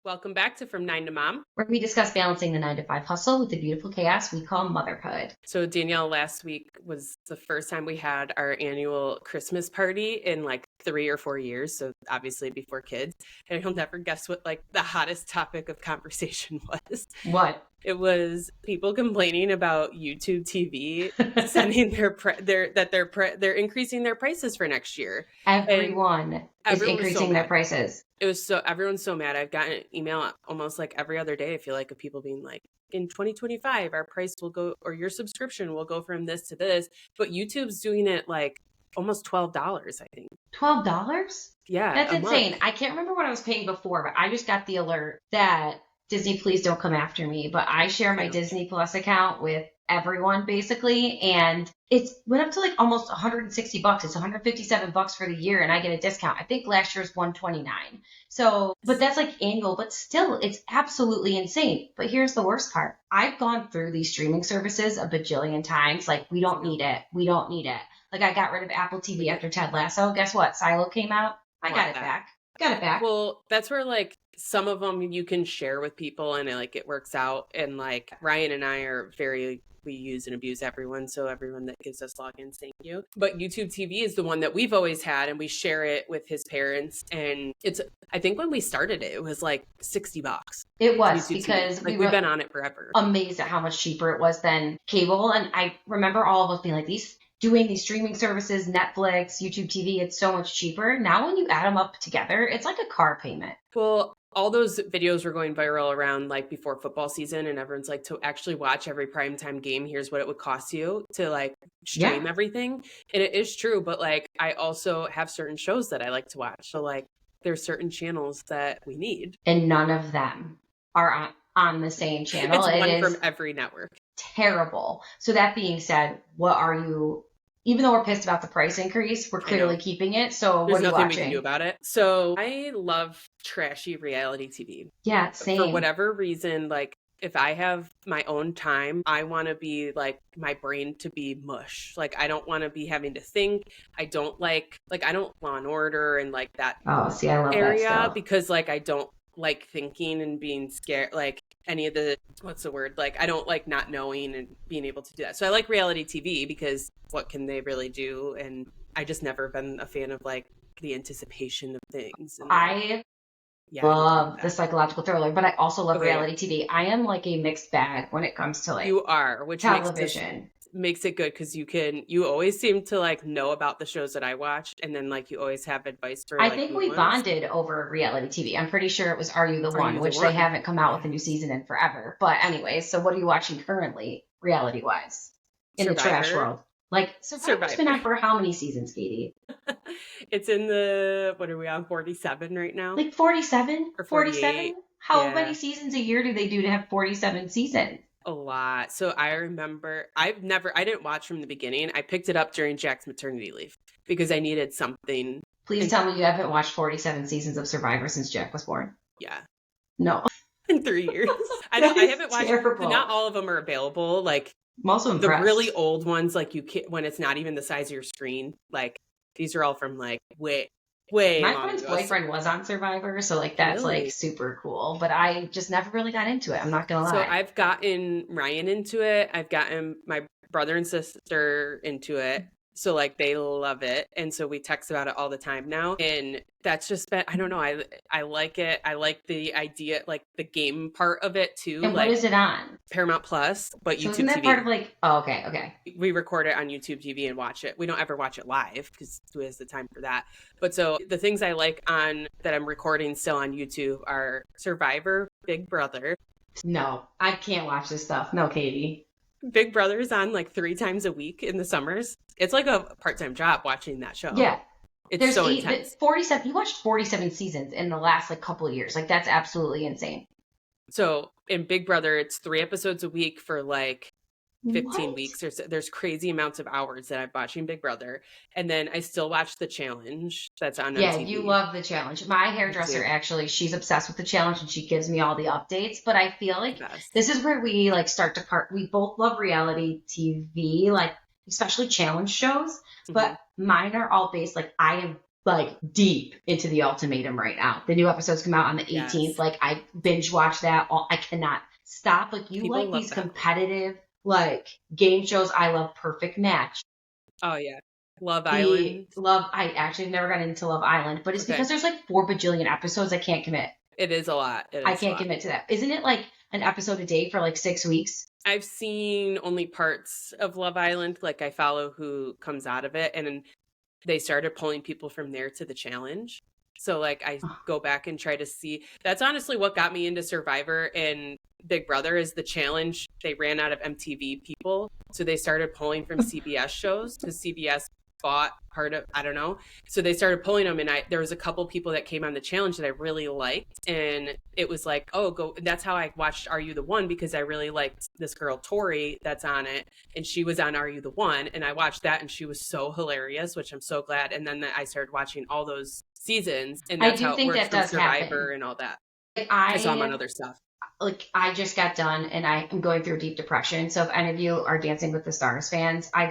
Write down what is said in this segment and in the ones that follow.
Welcome back to From Nine to Mom. Where we discuss balancing the 9 to 5 hustle with the beautiful chaos we call motherhood. So Danielle, last week was the first time we had our annual Christmas party in like 3 or 4 years. So obviously before kids. And you'll never guess what like the hottest topic of conversation was. What? It was people complaining about YouTube TV sending they're increasing their prices for next year. Everyone is increasing their prices. Everyone's so mad. I've gotten an email almost like every other day, I feel like, of people being like, in 2025, our price will go, or your subscription will go from this to this. But YouTube's doing it like almost $12, I think. $12? Yeah. That's insane. Month. I can't remember what I was paying before, but I just got the alert that Disney, please don't come after me. But I share my Disney Plus account with everyone basically, and it went up to like almost $160. It's $157 for the year, and I get a discount. I think last year's $129. So, but that's like annual, but still, it's absolutely insane. But here's the worst part. I've gone through these streaming services a bajillion times. Like, we don't need it. We don't need it. Like, I got rid of Apple TV after Ted Lasso. Guess what? Silo came out. I got it back. Got it back. Well, that's where like some of them you can share with people and like it works out. And like Ryan and I are we use and abuse everyone. So everyone that gives us logins, thank you. But YouTube TV is the one that we've always had, and we share it with his parents. And I think when we started it, it was like $60. It was because we've been on it forever. Amazed at how much cheaper it was than cable. And I remember all of us being like, doing these streaming services, Netflix, YouTube TV, it's so much cheaper. Now when you add them up together, it's like a car payment. Well, all those videos were going viral around like before football season, and everyone's like, to actually watch every primetime game, here's what it would cost you to like stream everything. And it is true, but like I also have certain shows that I like to watch. So like there's certain channels that we need. And none of them are on the same channel. It's one from every network. Terrible. So that being said, even though we're pissed about the price increase, we're clearly keeping it. So there's what are you nothing watching? We can do about it. So I love trashy reality TV. Yeah, same. For whatever reason, like if I have my own time, I want to be like my brain to be mush. Like I don't want to be having to think. I don't like I don't Law and Order and like that I love area that stuff. Because like I don't like thinking and being scared, like any of the, what's the word? Like I don't like not knowing and being able to do that. So I like reality TV because what can they really do? And I just never been a fan of like the anticipation of things. And I love the psychological thriller, but I also love reality TV. I am like a mixed bag when it comes to like which television. Makes it good because you always seem to like know about the shows that I watched, and then like you always have advice for I think we bonded over reality TV. I'm pretty sure it was Are You the One, which they haven't come out with a new season in forever. But anyways, so what are you watching currently, reality wise, in the trash world? Like Survivor's been on for how many seasons, Katie? It's in the, what are we on, 47 right now? Like 47 or 47? How many seasons a year do they do to have 47 seasons? A lot. So I remember I didn't watch from the beginning. I picked it up during Jack's maternity leave because I needed something. Please tell me you haven't watched 47 seasons of Survivor since Jack was born. Yeah. No. In 3 years. I haven't watched. Terrible. Not all of them are available. Like I'm also impressed. The really old ones, like you can't, when it's not even the size of your screen. Like these are all from like way. My friend's boyfriend was on Survivor, so like that's like super cool. But I just never really got into it. I'm not gonna lie. So I've gotten Ryan into it. I've gotten my brother and sister into it. So like they love it, and so we text about it all the time now. And that's just been, I don't know, I like it. I like the idea, like the game part of it too. And like, what is it on? Paramount Plus, but so YouTube isn't that TV. Part of like, oh, okay. We record it on YouTube TV and watch it. We don't ever watch it live because who has the time for that? But so the things I like that I'm recording still on YouTube are Survivor, Big Brother. No, I can't watch this stuff. No, Katie. Big Brother is on like 3 times a week in the summers. It's like a part-time job watching that show. Yeah. It's so intense. 47. You watched 47 seasons in the last like couple of years. Like that's absolutely insane. So in Big Brother, it's 3 episodes a week for like 15 weeks or so. There's crazy amounts of hours that I'm watching Big Brother. And then I still watch The Challenge that's on Yeah, MTV. you love The Challenge. My hairdresser, actually, she's obsessed with The Challenge and she gives me all the updates. But I feel like this is where we like start to part. We both love reality TV, like especially challenge shows. But mine are all based, like I am like deep into the ultimatum right now. The new episodes come out on the 18th. Yes. Like I binge watch that. I cannot stop. Like you People like love these that. competitive like game shows. I love Perfect Match. Oh yeah. Love Island. I actually have never gotten into Love Island, but it's Okay. because there's like 4 bajillion episodes. I can't commit. It is a lot. I can't commit to that. Isn't it like an episode a day for like 6 weeks? I've seen only parts of Love Island. Like I follow who comes out of it, and they started pulling people from there to the challenge. So like I go back and try to see. That's honestly what got me into Survivor and Big Brother is the challenge. They ran out of MTV people, so they started pulling from CBS shows because CBS bought part of, I don't know. So they started pulling them, and there was a couple people that came on the challenge that I really liked, and it was like, oh, go. That's how I watched Are You the One, because I really liked this girl Tori that's on it, and she was on Are You the One, and I watched that, and she was so hilarious, which I'm so glad. And then I started watching all those seasons, and that's how it works from Survivor and all that. Like I saw them on other stuff. Like I just got done and I am going through a deep depression. So if any of you are Dancing with the Stars fans, I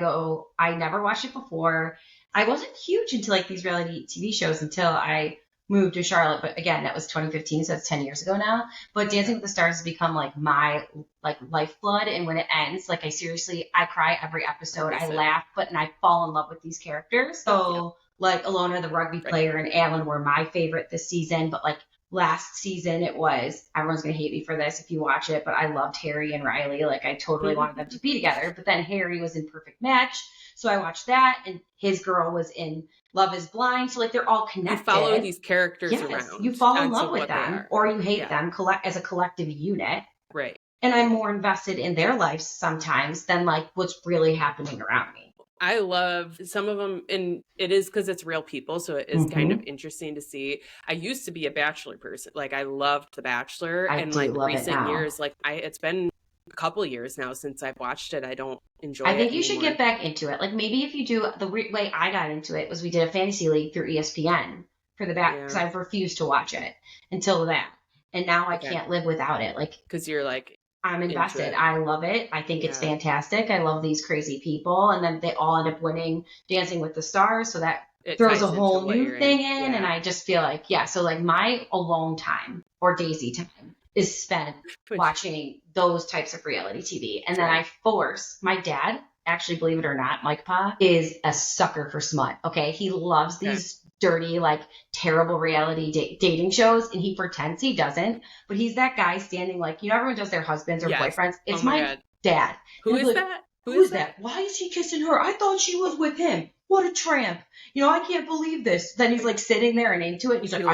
never watched it before. I wasn't huge into like these reality TV shows until I moved to Charlotte. But again, that was 2015. So it's 10 years ago now. But Dancing with the Stars has become like my like lifeblood. And when it ends, like I cry every episode. I laugh, and I fall in love with these characters. So like Alona, the rugby player, and Alan were my favorite this season. But like last season, it was, everyone's going to hate me for this if you watch it, but I loved Harry and Riley. Like I totally wanted them to be together. But then Harry was in Perfect Match. So I watched that, and his girl was in Love is Blind. So like they're all connected. You follow these characters around. You fall in love with them, or you hate them as a collective unit. Right. And I'm more invested in their lives sometimes than like what's really happening around me. I love some of them, and it is because it's real people, so it is kind of interesting to see. I used to be a Bachelor person. Like I loved The Bachelor, and like recent years, like it's been a couple years now since I've watched it. I don't enjoy it. I think you should get back into it. Like maybe if you do, the way I got into it was we did a fantasy league through ESPN for the back, because I've refused to watch it until that, and now I can't live without it. Like because you're like, I'm invested. I love it. I think it's fantastic. I love these crazy people. And then they all end up winning Dancing with the Stars. So that throws a whole new thing in. And I just feel like, so like my alone time or Daisy time is spent watching those types of reality TV. And then I force my dad, actually, believe it or not, Mike Pa, is a sucker for smut. Okay. He loves these dirty, like terrible reality dating shows, and he pretends he doesn't, but he's that guy standing like, everyone does their husbands or boyfriends. It's my dad. Who is that? Who is that? Why is he kissing her? I thought she was with him. What a tramp. I can't believe this. Then he's like sitting there and into it. And he's like,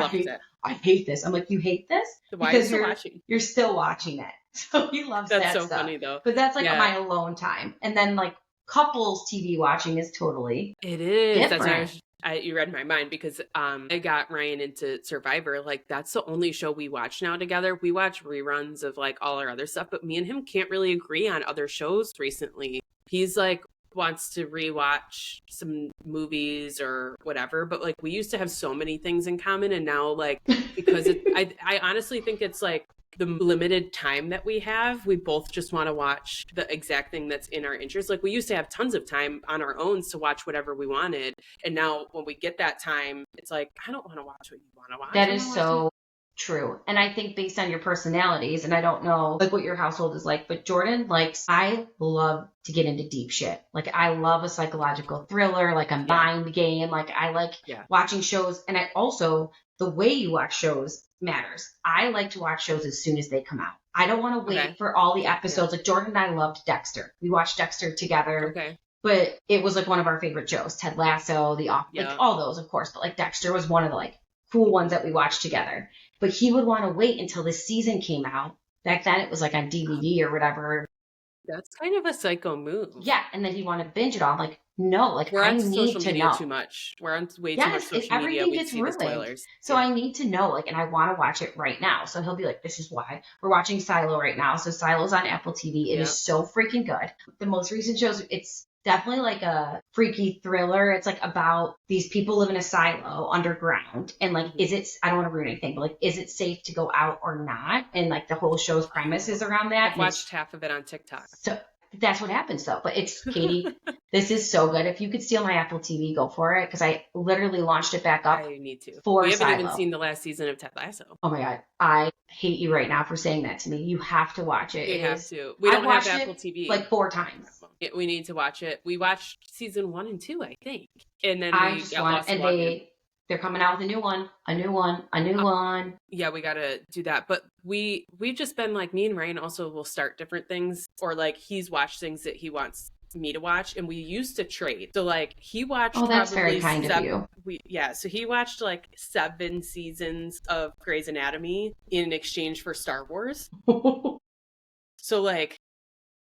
I hate this. I'm like, you hate this? Why because you're still watching it. So he loves that stuff. That's so funny though. But that's like my alone time. And then like couples TV watching is totally different. You read my mind, because I got Ryan into Survivor. Like that's the only show we watch now together. We watch reruns of like all our other stuff, but me and him can't really agree on other shows recently. He's like wants to rewatch some movies or whatever, but like we used to have so many things in common, and now like because I honestly think it's like the limited time that we have, we both just want to watch the exact thing that's in our interest. Like we used to have tons of time on our own to watch whatever we wanted. And now when we get that time, it's like, I don't want to watch what you want to watch. That is so true. And I think based on your personalities, and I don't know like what your household is like, but Jordan likes, I love to get into deep shit. Like I love a psychological thriller, like a mind game. Like I like watching shows. And I also, the way you watch shows matters. I like to watch shows as soon as they come out. I don't want to wait for all the episodes. Like Jordan and I loved Dexter. We watched Dexter together. But it was like one of our favorite shows. Ted Lasso, like all those, of course. But like Dexter was one of the like cool ones that we watched together. But he would want to wait until the season came out. Back then it was like on DVD or whatever. That's kind of a psycho move. Yeah, and then he'd want to binge it all. I'm like, no, like we're I on need social to media know. too much. We're on way too much social media. Everything gets ruined. So I need to know, like, and I want to watch it right now. So he'll be like, this is why. We're watching Silo right now. So Silo's on Apple TV. It is so freaking good. The most recent shows, it's definitely like a freaky thriller. It's like about these people live in a silo underground, and like, I don't want to ruin anything, but like, is it safe to go out or not? And like the whole show's premise is around that. I've watched half of it on TikTok. So That's what happens though. But it's Katie. This is so good. If you could steal my Apple TV, go for it. Because I literally launched it back up I need to. for We haven't even Silo. seen the last season of Ted Lasso. Oh my God. I hate you right now for saying that to me. You have to watch it. We have to. We don't have Apple TV. Like 4 times. We need to watch it. We watched season 1 and 2, I think. And then I we just got want, lost and they're coming out with a new one. Yeah, we gotta do that. But we've just been like, me and Ryan also will start different things, or like he's watched things that he wants me to watch, and we used to trade. So like he watched that's probably very kind of you. So he watched like 7 seasons of Grey's Anatomy in exchange for Star Wars. So like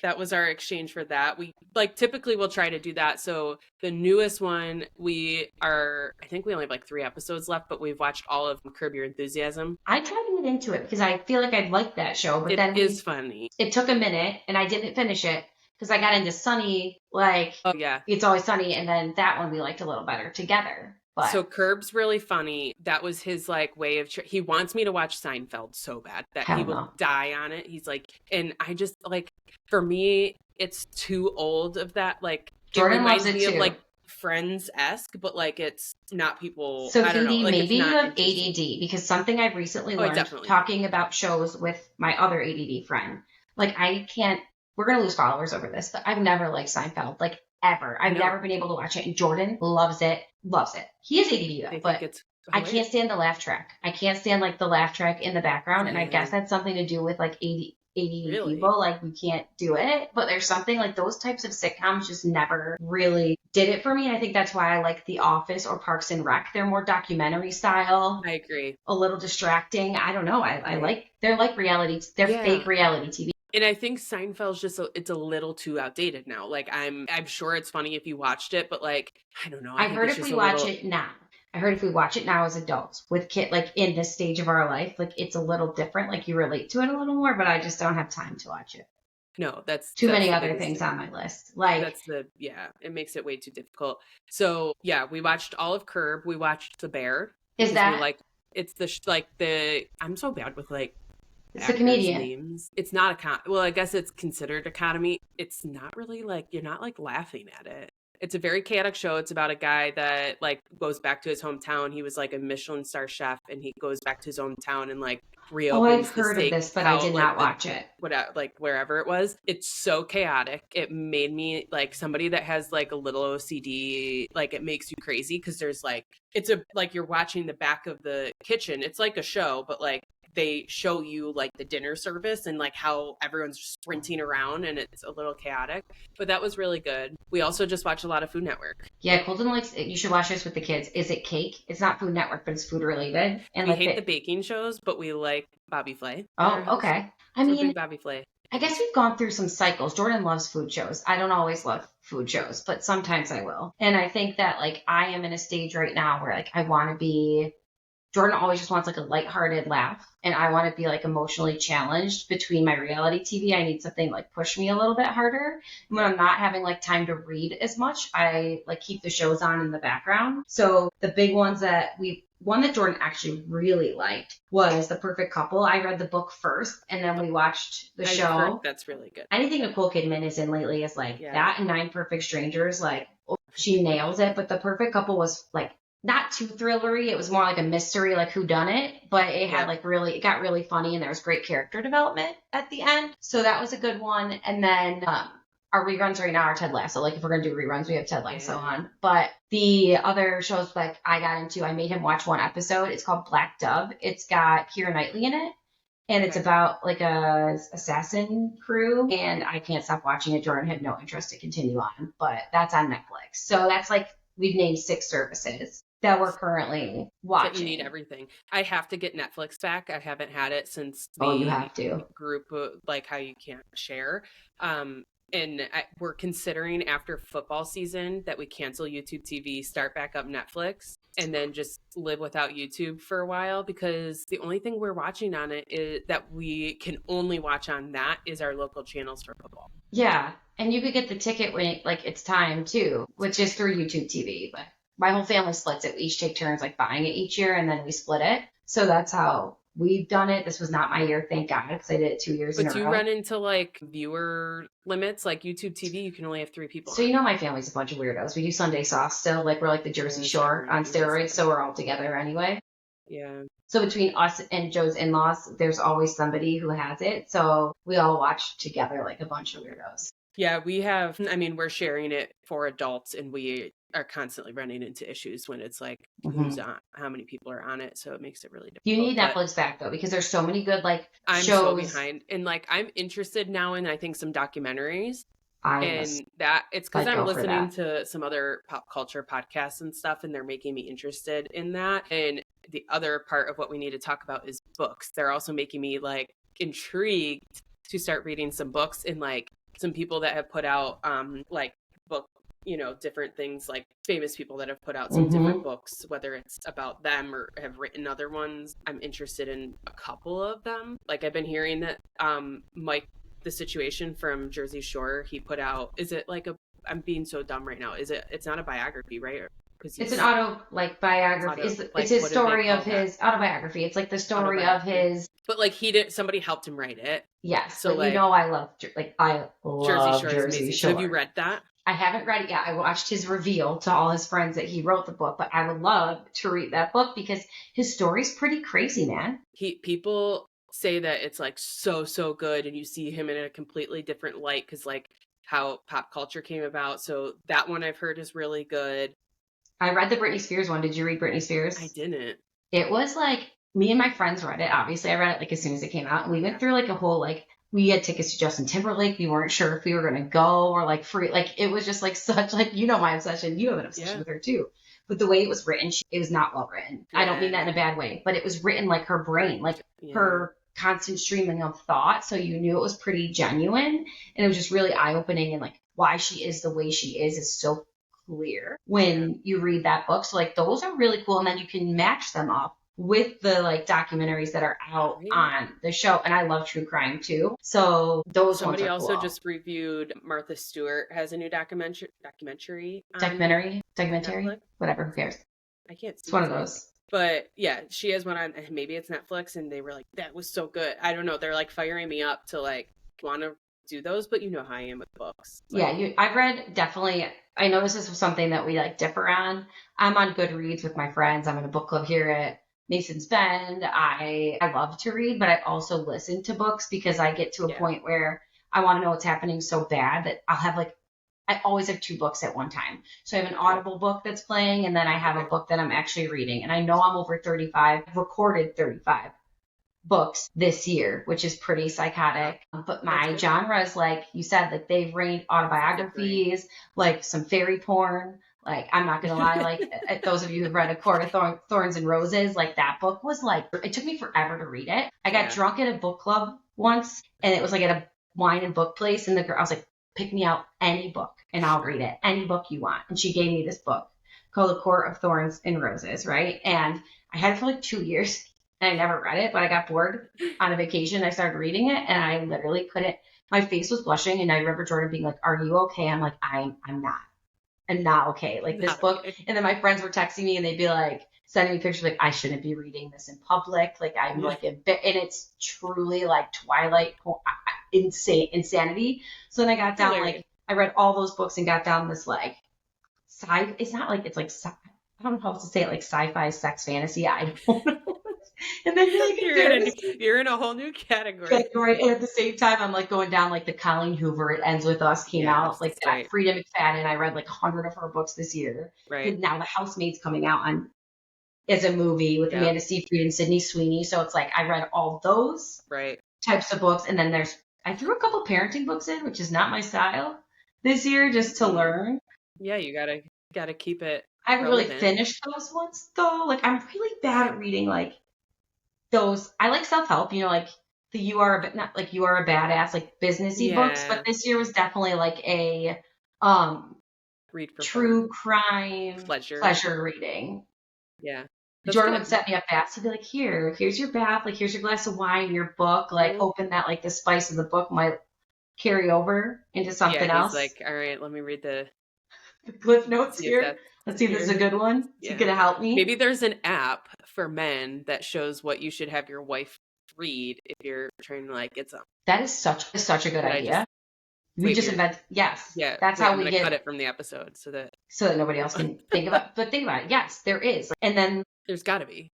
that was our exchange for that. We like typically we'll try to do that. So the newest one, I think we only have like 3 episodes left, but we've watched all of Curb Your Enthusiasm. I tried to get into it because I feel like I'd like that show, but then it is funny. It took a minute and I didn't finish it because I got into Sunny, like, oh yeah, It's Always Sunny, and then that one we liked a little better together. But so Curb's really funny. That was his like way of he wants me to watch Seinfeld so bad that he will die on it. He's like, and I just like, for me it's too old of that, like Jordan loves it me too. Of like Friends-esque, but like it's not people. So I don't know. Like, maybe you have ADD, because something I've recently learned talking about shows with my other ADD friend, like we're gonna lose followers over this, but I've never liked Seinfeld, like ever. I've never been able to watch it, and Jordan loves it. He is ADD though, but I can't stand the laugh track. I can't stand like the laugh track in the background, and I guess that's something to do with like ADD people. Like we can't do it, but there's something like those types of sitcoms just never really did it for me. And I think that's why I like The Office or Parks and Rec. They're more documentary style. I agree. A little distracting. I don't know. I like, they're like reality. They're fake reality TV. And I think Seinfeld's just it's a little too outdated now. Like I'm sure it's funny if you watched it, but like I don't know. I heard if we watch it now as adults with like in this stage of our life, like it's a little different. Like you relate to it a little more, but I just don't have time to watch it. No, that's too many other things on my list. Like it makes it way too difficult. So yeah, we watched all of Curb. We watched The Bear. Is that it's I'm so bad with like. It's a comedian. Names. It's not well, I guess it's considered a comedy. It's not really like, you're not like laughing at it. It's a very chaotic show. It's about a guy that like goes back to his hometown. He was like a Michelin star chef, and he goes back to his hometown and like reopens. I've heard of this, but I did not watch it. Like wherever it was. It's so chaotic. It made me like somebody that has like a little OCD, like it makes you crazy because there's like, it's like you're watching the back of the kitchen. It's like a show, but like they show you like the dinner service and like how everyone's sprinting around, and it's a little chaotic, but that was really good. We also just watched a lot of Food Network. Yeah, Colton likes it. You should watch this with the kids. Is it cake? It's not Food Network, but it's food related. And we hate the baking shows, but we like Bobby Flay. Oh, okay. I mean, Bobby Flay. I guess we've gone through some cycles. Jordan loves food shows. I don't always love food shows, but sometimes I will. And I think that like I am in a stage right now where like I want to be, Jordan always just wants like a lighthearted laugh, and I want to be like emotionally challenged. Between my reality TV, I need something like push me a little bit harder. And when I'm not having like time to read as much, I like keep the shows on in the background. So the big ones one that Jordan actually really liked was The Perfect Couple. I read the book first, and then we watched the show. That's really good. Anything Nicole Kidman is in lately is like that, and Nine Perfect Strangers. Like she nails it. But The Perfect Couple was like not too thrillery. It was more like a mystery, like whodunit, but it had like it got really funny, and there was great character development at the end. So that was a good one. And then our reruns right now are Ted Lasso. Like if we're going to do reruns, we have Ted Lasso on. But the other shows like I got into, I made him watch one episode. It's called Black Dove. It's got Keira Knightley in it. And it's about like a assassin crew, and I can't stop watching it. Jordan had no interest to continue on, but that's on Netflix. So that's like, we've named 6 services that we're currly watching. But you need everything. I have to get Netflix back. I haven't had it since you have to. Group, like how you can't share. And we're considering after football season that we cancel YouTube TV, start back up Netflix, and then just live without YouTube for a while, because the only thing we're watching on it is that we can only watch on that is our local channels for football. Yeah. And you could get the ticket when like it's time too, which is through YouTube TV. But my whole family splits it. We each take turns like buying it each year, and then we split it. So that's how we've done it. This was not my year, thank God, because I did it 2 years in But a do you row. run into like viewer limits? Like YouTube TV, you can only have 3 people So on. you know my family's a bunch of weirdos. We do Sunday sauce still, like we're like the Jersey Shore on steroids, so we're all together anyway. Yeah. So between us and Joe's in-laws, there's always somebody who has it. So we all watch together like a bunch of weirdos. Yeah, we have, I mean, we're sharing it for adults and we are constantly running into issues when it's like who's on, how many people are on it. So it makes it really difficult. You need Netflix back though, because there's so many good like I'm shows. so behind. And like I'm interested now in I think some documentaries. And that it's because I'm listening to some other pop culture podcasts and stuff, and they're making me interested in that. And the other part of what we need to talk about is books. They're also making me like intrigued to start reading some books, and like some people that have put out like book, you know, different things, like famous people that have put out some different books, whether it's about them or have written other ones. I'm interested in a couple of them. Like I've been hearing that Mike, the situation from Jersey Shore, he put out, is it like a, I'm being so dumb right now, is it, it's not a biography, right? It's an biography. It's his story of his autobiography. It's like the story of his. But like he did, somebody helped him write it. Yes, so like, you know, I love Jersey Shore. Have you read that? I haven't read it yet. I watched his reveal to all his friends that he wrote the book, but I would love to read that book because his story's pretty crazy, man. People say that it's like so good, and you see him in a completely different light because like how pop culture came about. So that one I've heard is really good. I read the Britney Spears one. Did you read Britney Spears? I didn't. It was like, me and my friends read it. Obviously, I read it like as soon as it came out, and we went through like a whole like, we had tickets to Justin Timberlake. We weren't sure if we were going to go or like free. Like it was just like such like, you know, my obsession. You have an obsession with her too. But the way it was written, it was not well written. Yeah. I don't mean that in a bad way, but it was written like her brain, like her constant streaming of thought. So you knew it was pretty genuine, and it was just really eye opening, and like why she is the way she is so clear when you read that book. So like those are really cool, and then you can match them up with the like documentaries that are out on the show. And I love true crime too, so those somebody ones are also cool. Just reviewed Martha Stewart has a new documentary whatever, who cares. I can't see, it's one of those. But yeah, she has one on, maybe it's Netflix, and they were like, that was so good. I don't know, they're like firing me up to like want to do those, but you know how I am with books. Like, I've read, definitely, I know this is something that we like differ on. I'm on Goodreads with my friends. I'm in a book club here at Mason's Bend. I love to read, but I also listen to books because I get to a point where I want to know what's happening so bad that I'll have like, I always have 2 books at one time. So I have an Audible book that's playing, and then I have a book that I'm actually reading. And I know I'm over 35, I've recorded 35 books this year, which is pretty psychotic. But my genre is, like you said, like they've ranked autobiographies, like some fairy porn. Like, I'm not going to lie, like those of you who've read A Court of Thorns and Roses, like that book was like, it took me forever to read it. I got drunk at a book club once, and it was like at a wine and book place. And the girl, I was like, pick me out any book and I'll read it. Any book you want. And she gave me this book called A Court of Thorns and Roses, right? And I had it for like 2 years, and I never read it, but I got bored on a vacation. I started reading it, and I literally couldn't, my face was blushing, and I remember Jordan being like, are you okay? I'm like, I'm not. I'm not okay. Like this book. Okay. And then my friends were texting me, and they'd be like, sending me pictures like, I shouldn't be reading this in public. Like I'm like a bit, and it's truly like Twilight insanity. So then I got down, like, I read all those books and got down this like it's not like, it's like, I don't know how to say it, like sci-fi sex fantasy. I don't know. And then like, you're in a whole new category. And at the same time, I'm like going down like the Colleen Hoover It Ends With Us came out, like that Frida McFadden. I read like 100 of her books this year. Right. And now The Housemaid's coming out as a movie with Amanda Seyfried and Sydney Sweeney. So it's like I read all those types of books, and then I threw a couple parenting books in, which is not my style this year, just to learn. Yeah, you gotta keep it. I haven't really finished those ones though. Like I'm really bad at reading like those. I like self-help, you know, like the You Are a Badass, like businessy books. But this year was definitely like a read for true crime pleasure reading. Yeah. Jordan would set me up fast. He'd be like, here's your bath, like here's your glass of wine, your book, like hoping that like the spice of the book might carry over into something else. He's like, all right, let me read the the Cliff Notes See if here. that's Let's see if this is a here. good one. Is Yeah. it going to help me? Maybe there's an app for men that shows what you should have your wife read if you're trying to like get some. That is such a good Did I idea. We wait, just you're- invent. Yes. Yeah. That's wait, how I'm we gonna cut get it from the episode so that nobody else can think about. But think about it. Yes, there is. And then there's got to be.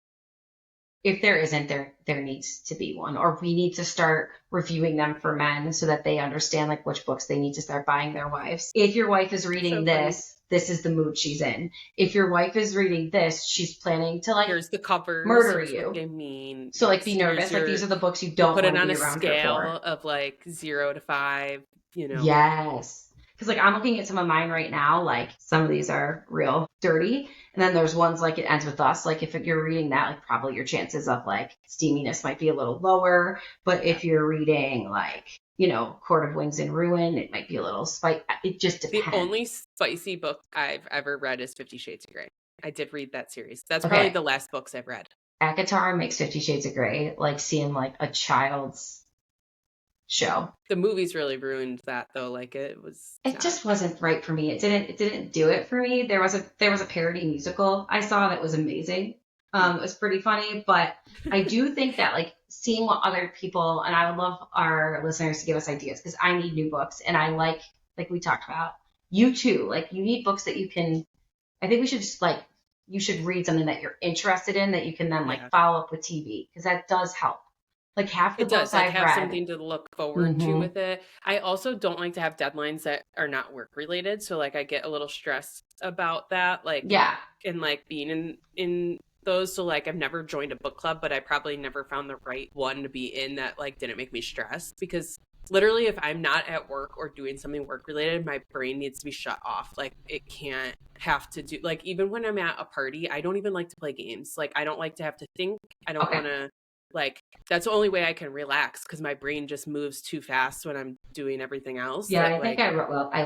if there isn't, there needs to be one, or we need to start reviewing them for men so that they understand like which books they need to start buying their wives. If your wife is reading this is the mood she's in. If your wife is reading this, she's planning to like Here's the covers. murder here's you. What they mean. So like be nervous. Like these are the books you don't put it want on to be a around scale her for. of like 0 to 5. You know. Yes. Because like I'm looking at some of mine right now. Like some of these are real dirty, and then there's ones like It Ends With Us. Like if you're reading that, like probably your chances of like steaminess might be a little lower. But if you're reading like Court of Wings and Ruin, it might be a little spicy. It just depends. The only spicy book I've ever read is 50 Shades of Grey. I did read that series. That's probably the last books I've read. ACOTAR makes 50 Shades of Grey like seem like a child's show. The movies really ruined that though. Like it just wasn't right for me. It didn't do it for me. There was a parody musical I saw that was amazing. It was pretty funny, but I do think that like seeing what other people, and I would love our listeners to give us ideas because I need new books, and I like we talked about, you too, like you need books that you can, I think we should just like, you should read something that you're interested in that you can then like follow up with TV, because that does help. Like half the books I've have read, something to look forward to with it. I also don't like to have deadlines that are not work related. So like I get a little stressed about that. Like and like being in those. So like I've never joined a book club, but I probably never found the right one to be in that like didn't make me stressed, because literally if I'm not at work or doing something work related, my brain needs to be shut off. Like it can't have to do, like even when I'm at a party, I don't even like to play games. Like I don't like to have to think. I don't want to. Like that's the only way I can relax, because my brain just moves too fast when I'm doing everything else. Yeah, I think I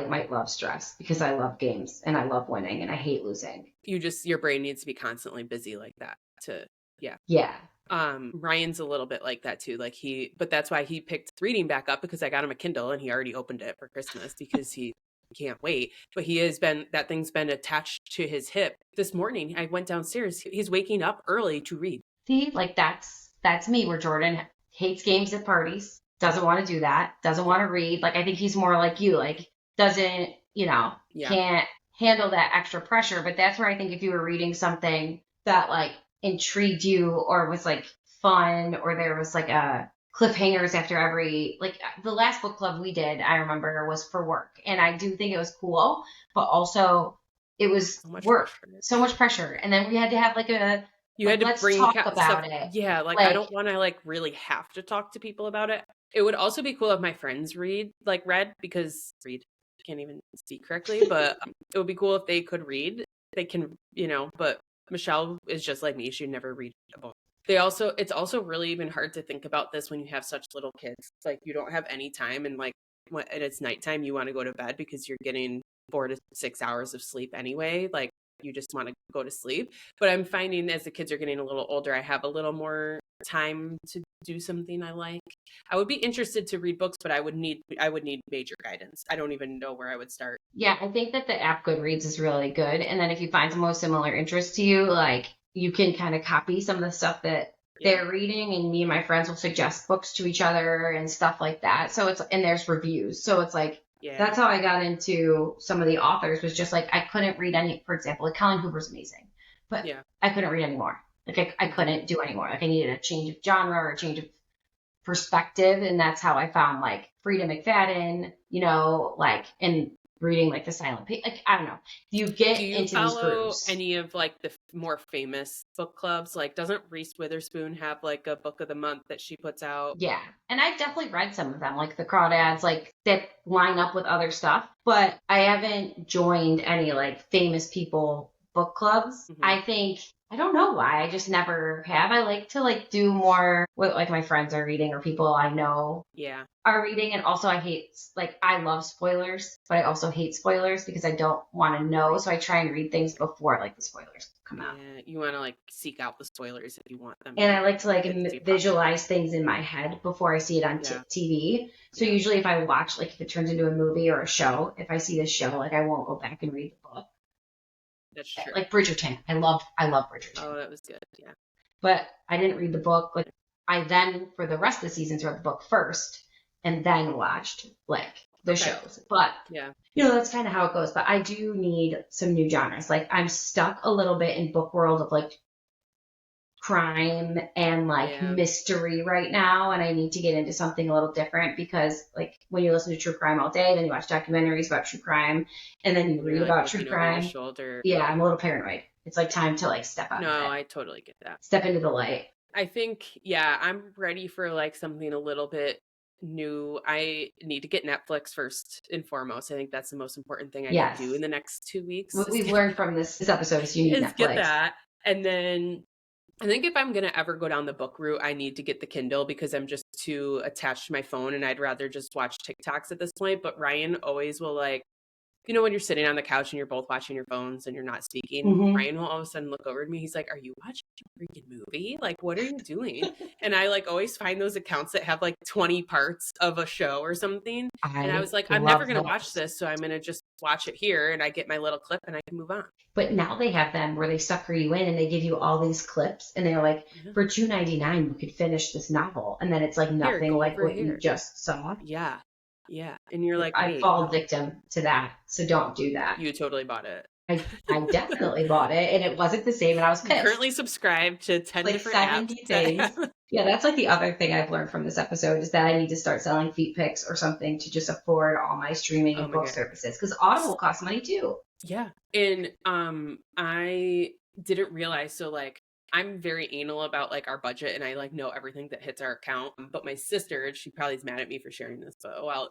might love stress because I love games and I love winning and I hate losing. Your brain needs to be constantly busy like that to Yeah. Ryan's a little bit like that too. Like but that's why he picked reading back up, because I got him a Kindle and he already opened it for Christmas because he can't wait. But that thing's been attached to his hip. This morning I went downstairs. He's waking up early to read. See, like that's me, where Jordan hates games at parties, doesn't want to do that, doesn't want to read. Like, I think he's more like you, like, doesn't, can't handle that extra pressure. But that's where I think if you were reading something that, like, intrigued you or was, like, fun, or there was, like, a cliffhangers after every, like, the last book club we did, I remember, was for work. And I do think it was cool, but also it was so much pressure. And then we had to have, like, you had to let's bring talk about stuff. it. Yeah, like I don't want to like really have to talk to people about it. It would also be cool if my friends read, because can't even speak correctly, but it would be cool if they could read. They can, but Michelle is just like me. She'd never read a book. It's also really even hard to think about this when you have such little kids. It's like you don't have any time, and like when it's nighttime, you want to go to bed because you're getting 4 to 6 hours of sleep anyway. Like you just want to go to sleep. But I'm finding as the kids are getting a little older, I have a little more time to do something I like. I would be interested to read books, but I would need major guidance. I don't even know where I would start. Yeah, I think that the app Goodreads is really good. And then if you find some similar interest to you, like you can kind of copy some of the stuff that they're reading, and me and my friends will suggest books to each other and stuff like that. So and there's reviews. So it's like, that's how I got into some of the authors, was just like, I couldn't read any, for example, like Colleen Hoover's amazing, but I couldn't read anymore. Like I couldn't do anymore. Like I needed a change of genre or a change of perspective. And that's how I found like Frida McFadden, and reading like the silent page. Like, I don't know. You get into these groups. Any of like the more famous book clubs? Like, doesn't Reese Witherspoon have like a book of the month that she puts out? Yeah. And I've definitely read some of them, like the crawdads, like that line up with other stuff. But I haven't joined any like famous people book clubs. Mm-hmm. I don't know why. I just never have. I like to like do more what like my friends are reading or people I know are reading. And also I love spoilers, but I also hate spoilers because I don't want to know. So I try and read things before like the spoilers come out. Yeah, you want to like seek out the spoilers if you want them. And I like to like It's too visualize things in my head before I see it on TV. So usually if I watch, like if it turns into a movie or a show, if I see this show, like I won't go back and read the book. That's true. Like Bridgerton. I love Bridgerton. Oh, that was good. Yeah. But I didn't read the book. Like I then, for the rest of the seasons, read the book first and then watched like the shows. But yeah, you know, that's kind of how it goes. But I do need some new genres. Like I'm stuck a little bit in book world of like crime and like mystery right now, and I need to get into something a little different because like when you listen to true crime all day, then you watch documentaries about true crime, and then you read about true crime. Yeah, I'm a little paranoid. It's like time to like step out. No, I totally get that. Step into the light. I think, yeah, I'm ready for like something a little bit new. I need to get Netflix first and foremost. I think that's the most important thing I can do in the next 2 weeks. What we've learned from this episode is you need Netflix. Get that. And then I think if I'm going to ever go down the book route, I need to get the Kindle because I'm just too attached to my phone and I'd rather just watch TikToks at this point. But Ryan always will like, you know, when you're sitting on the couch and you're both watching your phones and you're not speaking, Ryan will all of a sudden look over at me. He's like, are you watching a freaking movie? Like, what are you doing? And I like always find those accounts that have like 20 parts of a show or something. And I was like, I'm never going to watch this. So I'm going to just watch it here and I get my little clip and I can move on. But now they have them where they sucker you in and they give you all these clips and they're like, for $2.99, you could finish this novel. And then it's like nothing like what you just saw. Yeah. Yeah. And you're like, I fall victim to that. So don't do that. You totally bought it. I definitely bought it and it wasn't the same and I was pissed. I'm currently subscribed to 10 like different 70 apps. Things. Yeah, that's like the other thing I've learned from this episode is that I need to start selling feet pics or something to just afford all my streaming and book services because Audible costs money too. Yeah. And I didn't realize, so like I'm very anal about like our budget and I like know everything that hits our account. But my sister, she probably is mad at me for sharing this, but well,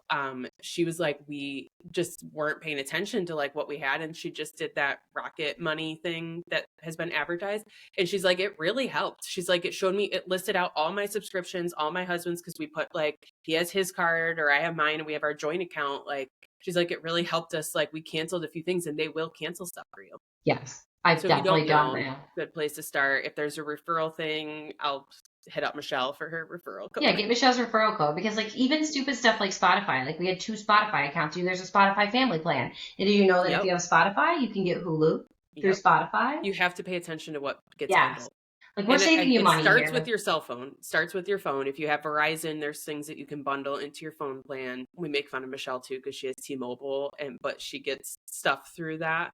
she was like, we just weren't paying attention to like what we had. And she just did that Rocket Money thing that has been advertised. And she's like, it really helped. She's like, it showed me, it listed out all my subscriptions, all my husband's, because we put like, he has his card or I have mine and we have our joint account. Like, she's like, it really helped us. Like we canceled a few things and they will cancel stuff for you. Yes. I've definitely done that. Good place to start. If there's a referral thing, I'll hit up Michelle for her referral code. Yeah, get Michelle's referral code because like even stupid stuff like Spotify, like we had 2 Spotify accounts. There's a Spotify family plan. And do you know that if you have Spotify, you can get Hulu through Spotify? You have to pay attention to what gets bundled. Like we're saving you money. It starts with your cell phone. Starts with your phone. If you have Verizon, there's things that you can bundle into your phone plan. We make fun of Michelle too because she has T-Mobile, but she gets stuff through that.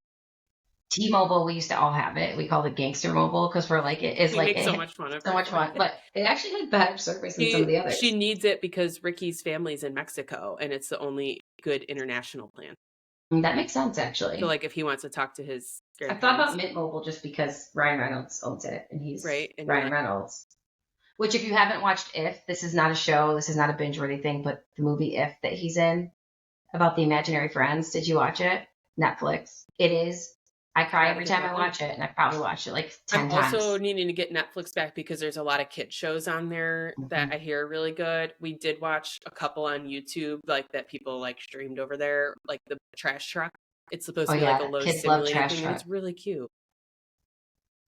T-Mobile, we used to all have it. We called it Gangster Mobile because we're like, it is we like make so much fun of it. So much fun. But it actually had better service than some of the others. She needs it because Ricky's family's in Mexico and it's the only good international plan. That makes sense, actually. So like if he wants to talk to his grandparents. I thought about Mint Mobile just because Ryan Reynolds owns it and he's Ryan Reynolds. Which if you haven't watched If, this is not a show, this is not a binge-worthy thing, but the movie If that he's in about the imaginary friends. Did you watch it? Netflix. It is. I cry every time I watch it, and I probably watched it like 10 times. I'm also needing to get Netflix back because there's a lot of kid shows on there that I hear are really good. We did watch a couple on YouTube, like that people like streamed over there, like the Trash Truck. It's supposed to be like a low simulating thing, and it's really cute.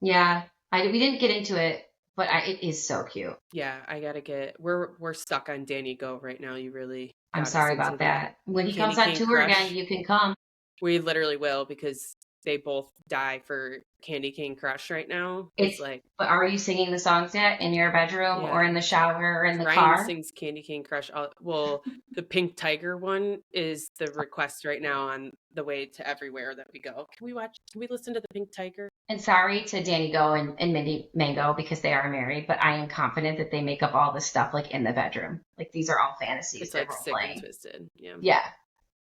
Yeah, we didn't get into it, but it is so cute. Yeah, I gotta get. We're stuck on Danny Go right now. You really. I'm sorry about that. When he comes on tour again, you can come. We literally will because they both die for Candy Cane Crush right now. It's like. But are you singing the songs yet in your bedroom or in the shower or in the Ryan car? Sings Candy Cane Crush. Well, the Pink Tiger one is the request right now on the way to everywhere that we go. Can we listen to the Pink Tiger? And sorry to Danny Go and Mindy Mango because they are married, but I am confident that they make up all this stuff like in the bedroom. Like these are all fantasies. It's like sick and twisted. Yeah. Yeah.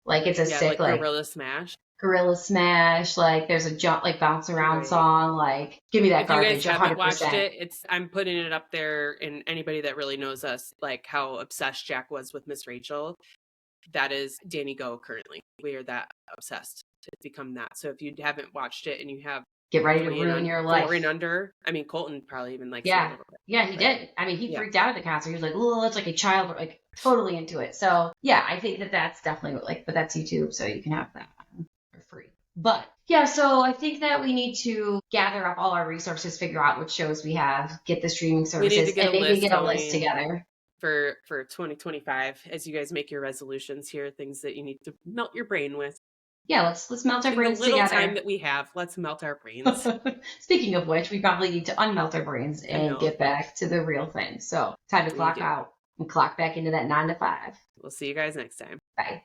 Like it's a sick like Gorilla Smash. Gorilla Smash, like there's a jump, like bounce around song, like give me that if garbage. You guys haven't 100%. watched it, I'm putting it up there, and anybody that really knows us, like how obsessed Jack was with Miss Rachel, that is Danny Go currently. We are that obsessed. It's become that. So if you haven't watched it and you have get ready to ruin your life. 4 and under. I mean, Colton probably even likes it yeah. a little bit. Yeah, he did. I mean, he freaked out at the concert. He was like, "Oh, it's like a child," like totally into it. So yeah, I think that's definitely like, but that's YouTube, so you can have that for free. But yeah, so I think that we need to gather up all our resources, figure out what shows we have, get the streaming We need to services, get and a maybe list get a list going together. for 2025 as you guys make your resolutions here, things that you need to melt your brain with. Yeah, let's melt our In the brains little time together. that we have, let's melt our brains. Speaking of which, we probably need to unmelt our brains I and know. get back to the real thing. So time to We clock do. out and clock back into that 9 to 5. We'll see you guys next time. Bye.